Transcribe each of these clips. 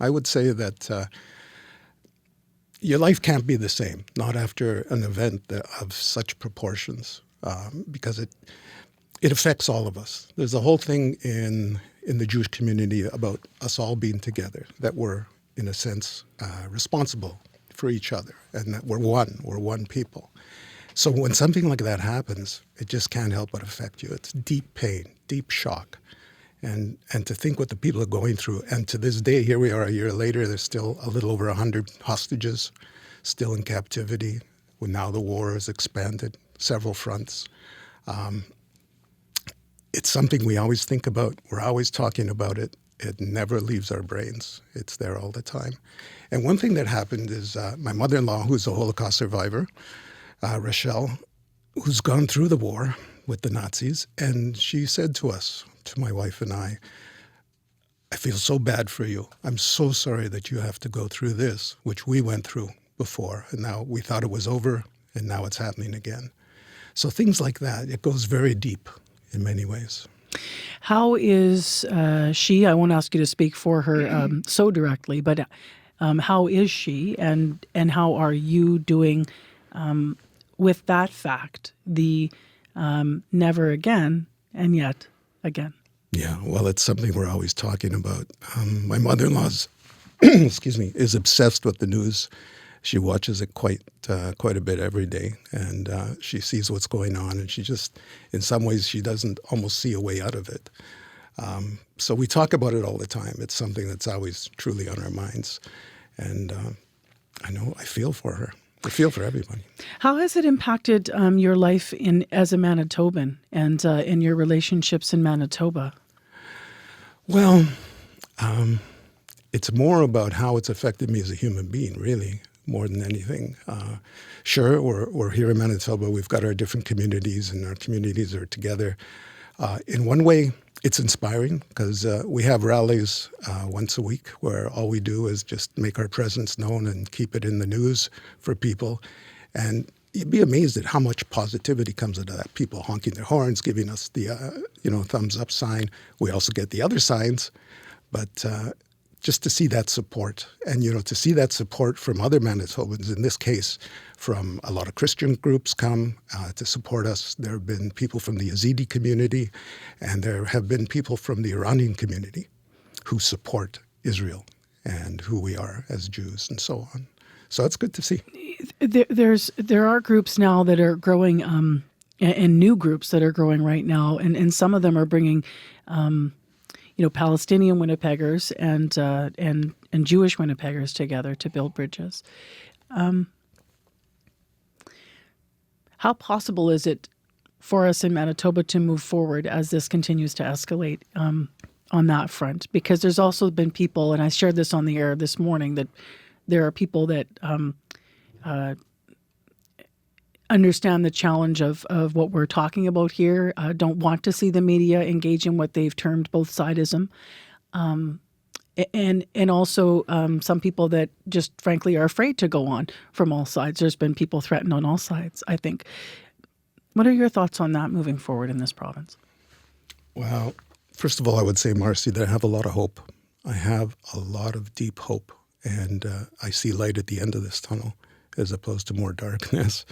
I would say that your life can't be the same, not after an event of such proportions, because it affects all of us. There's a whole thing in the Jewish community about us all being together, that we're, in a sense, responsible for each other, and that we're one people. So when something like that happens, it just can't help but affect you. It's deep pain, deep shock. And to think what the people are going through. And to this day, here we are a year later, there's still a little over 100 hostages still in captivity. Well, now the war has expanded, several fronts. It's something we always think about. We're always talking about it. It never leaves our brains. It's there all the time. And one thing that happened is my mother-in-law, who's a Holocaust survivor, Rochelle, who's gone through the war with the Nazis, and she said to us, to my wife and I feel so bad for you. I'm so sorry that you have to go through this, which we went through before, and now we thought it was over, and now it's happening again. So things like that, it goes very deep in many ways. How is she? I won't ask you to speak for her so directly, but how is she, and how are you doing with that fact, the never again, and yet again? Yeah, well, it's something we're always talking about. My mother-in-law's, is obsessed with the news. She watches it quite a bit every day, and she sees what's going on, and she just, in some ways, she doesn't almost see a way out of it. So we talk about it all the time. It's something that's always truly on our minds, and I feel for her. I feel for everybody. How has it impacted your life as a Manitoban and in your relationships in Manitoba? Well, it's more about how it's affected me as a human being, really, more than anything. Sure, we're here in Manitoba. We've got our different communities, and our communities are together. In one way, it's inspiring because we have rallies once a week where all we do is just make our presence known and keep it in the news for people. And you'd be amazed at how much positivity comes out of that. People honking their horns, giving us the thumbs up sign. We also get the other signs, but just to see that support, and to see that support from other Manitobans, in this case, from a lot of Christian groups come to support us. There have been people from the Yazidi community, and there have been people from the Iranian community who support Israel and who we are as Jews, and so on. So it's good to see. There are groups now that are growing, and new groups that are growing right now, and some of them are bringing, Palestinian Winnipeggers and Jewish Winnipeggers together to build bridges. How possible is it for us in Manitoba to move forward as this continues to escalate on that front? Because there's also been people, and I shared this on the air this morning, that there are people that understand the challenge of what we're talking about here, don't want to see the media engage in what they've termed both sidism. And also some people that just frankly are afraid to go on from all sides. There's been people threatened on all sides, I think. What are your thoughts on that moving forward in this province? Well, first of all, I would say, Marcy, that I have a lot of hope. I have a lot of deep hope, and I see light at the end of this tunnel as opposed to more darkness.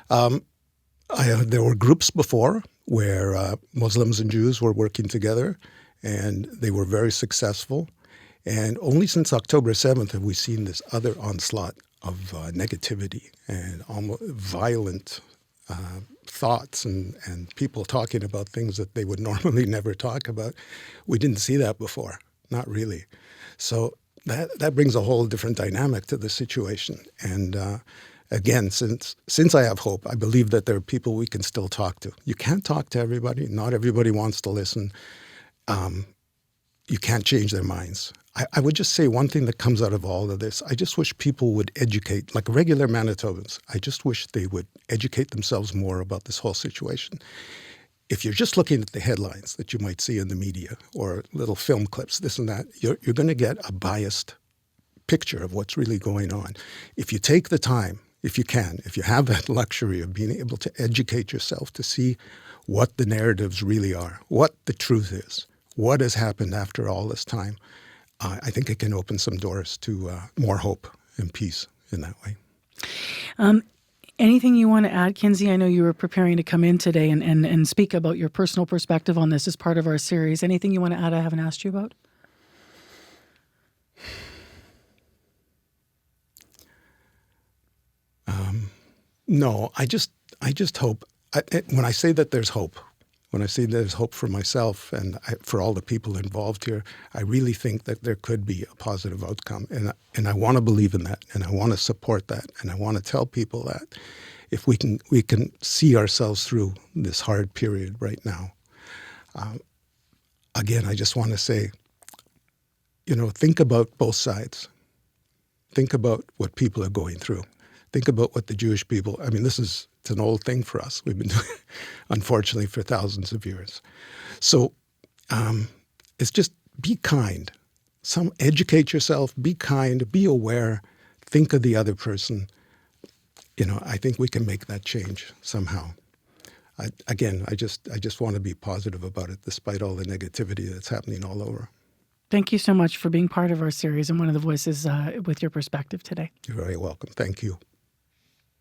There were groups before where Muslims and Jews were working together, and they were very successful. And only since October 7th have we seen this other onslaught of negativity and almost violent thoughts and people talking about things that they would normally never talk about. We didn't see that before, not really. So that brings a whole different dynamic to the situation. And again, since I have hope, I believe that there are people we can still talk to. You can't talk to everybody. Not everybody wants to listen. You can't change their minds. I would just say one thing that comes out of all of this. I just wish people would educate, like regular Manitobans. I just wish they would educate themselves more about this whole situation. If you're just looking at the headlines that you might see in the media or little film clips, this and that, you're going to get a biased picture of what's really going on. If you take the time, if you have that luxury of being able to educate yourself to see what the narratives really are, what the truth is, what has happened after all this time, I think it can open some doors to more hope and peace in that way. Anything you want to add, Kinsey? I know you were preparing to come in today and speak about your personal perspective on this as part of our series. Anything you want to add I haven't asked you about? No, I just hope, when I say that there's hope, when I say there's hope for myself and for all the people involved here, I really think that there could be a positive outcome. And I want to believe in that, and I want to support that, and I want to tell people that if we can see ourselves through this hard period right now. Again, I just want to say, think about both sides. Think about what people are going through. Think about what the Jewish people, it's an old thing for us. We've been doing it, unfortunately, for thousands of years. So it's just be kind. Educate yourself, be kind, be aware, think of the other person. I think we can make that change somehow. I just want to be positive about it, despite all the negativity that's happening all over. Thank you so much for being part of our series and one of the voices with your perspective today. You're very welcome. Thank you.